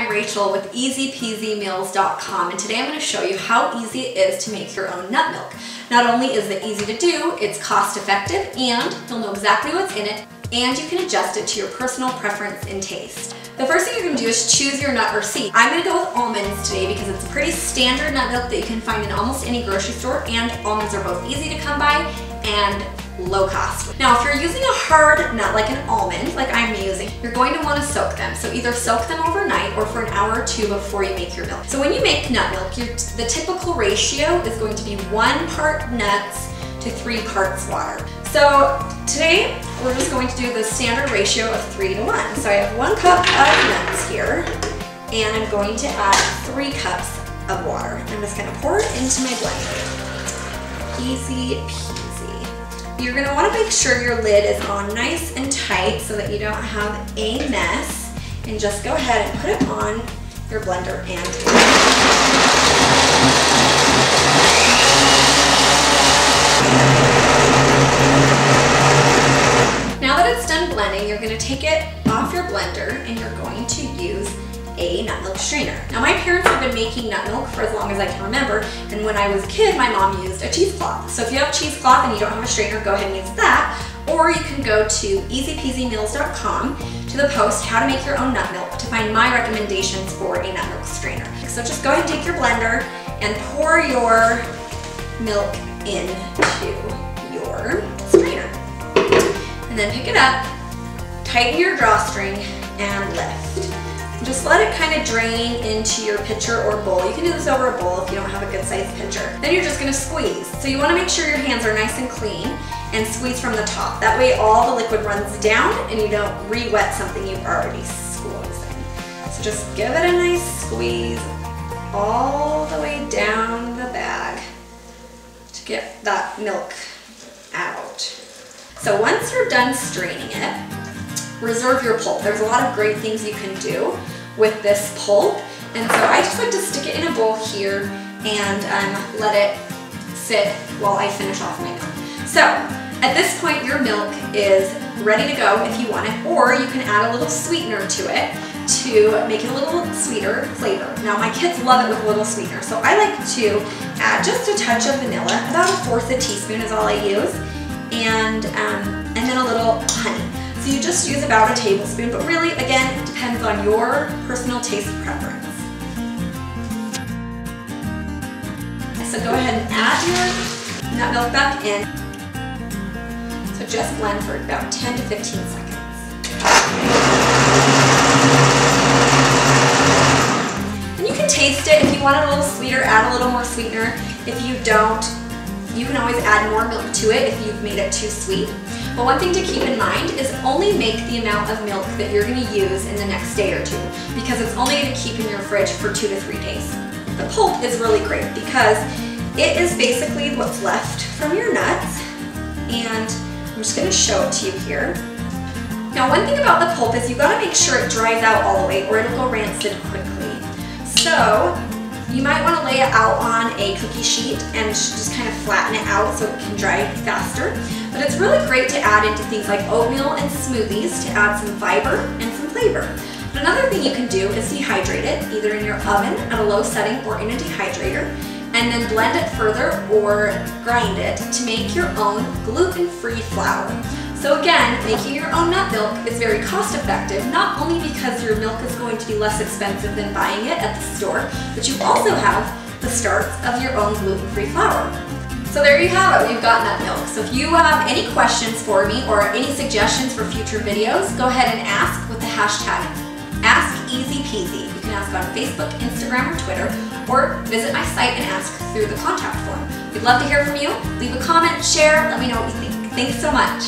I'm Rachel with easypeasymeals.com, and today I'm going to show you how easy it is to make your own nut milk. Not only is it easy to do, it's cost effective and you'll know exactly what's in it, and you can adjust it to your personal preference and taste. The first thing you're going to do is choose your nut or seed. I'm going to go with almonds today because it's a pretty standard nut milk that you can find in almost any grocery store, and almonds are both easy to come by and low cost. Now, if you're using a hard nut like an almond, like I'm using, you're going to want to soak them. So either soak them overnight or for an hour or two before you make your milk. So when you make nut milk, the typical ratio is going to be 1 part nuts to 3 parts water. So today we're just going to do the standard ratio of 3 to 1. So I have 1 cup of nuts here, and I'm going to add 3 cups of water. I'm just going to pour it into my blender. Easy peasy. You're going to want to make sure your lid is on nice and tight so that you don't have a mess, and just go ahead and put it on your blender and now that it's done blending, you're going to take it off your blender and you're going to use a nut milk strainer. Now, my parents have been making nut milk for as long as I can remember, and when I was a kid, my mom used a cheesecloth. So if you have a cheesecloth and you don't have a strainer, go ahead and use that, or you can go to easypeasymeals.com to the post how to make your own nut milk to find my recommendations for a nut milk strainer. So just go ahead and take your blender and pour your milk into your strainer. And then pick it up, tighten your drawstring, and lift. Just let it kind of drain into your pitcher or bowl. You can do this over a bowl if you don't have a good sized pitcher. Then you're just going to squeeze. So you want to make sure your hands are nice and clean and squeeze from the top. That way all the liquid runs down and you don't re-wet something you've already squeezed in. So just give it a nice squeeze all the way down the bag to get that milk out. So once you're done straining it, reserve your pulp. There's a lot of great things you can do with this pulp, and so I just like to stick it in a bowl here and let it sit while I finish off my milk. So at this point, your milk is ready to go if you want it, or you can add a little sweetener to it to make it a little sweeter flavor. Now, my kids love it with a little sweetener, so I like to add just a touch of vanilla. About 1/4 teaspoon is all I use, and then a little honey. So you just use about a tablespoon, but really, again, it depends on your personal taste preference. So go ahead and add your nut milk back in. So just blend for about 10 to 15 seconds. And you can taste it. If you want it a little sweeter, add a little more sweetener. If you don't, you can always add more milk to it if you've made it too sweet. But one thing to keep in mind is only make the amount of milk that you're going to use in the next day or two, because it's only going to keep in your fridge for 2 to 3 days. The pulp is really great because it is basically what's left from your nuts, and I'm just going to show it to you here. Now, one thing about the pulp is you got to make sure it dries out all the way or it'll go rancid quickly. So you might want to lay it out on a cookie sheet and just kind of flatten it out so it can dry faster. But it's really great to add into things like oatmeal and smoothies to add some fiber and some flavor. But another thing you can do is dehydrate it, either in your oven at a low setting or in a dehydrator, and then blend it further or grind it to make your own gluten-free flour. So again, making your own nut milk is very cost effective, not only because your milk is going to be less expensive than buying it at the store, but you also have the starts of your own gluten-free flour. So there you have it, we've got nut milk. So if you have any questions for me or any suggestions for future videos, go ahead and ask with the hashtag #AskEasyPeasy. You can ask on Facebook, Instagram, or Twitter, or visit my site and ask through the contact form. We'd love to hear from you. Leave a comment, share, let me know what you think. Thanks so much.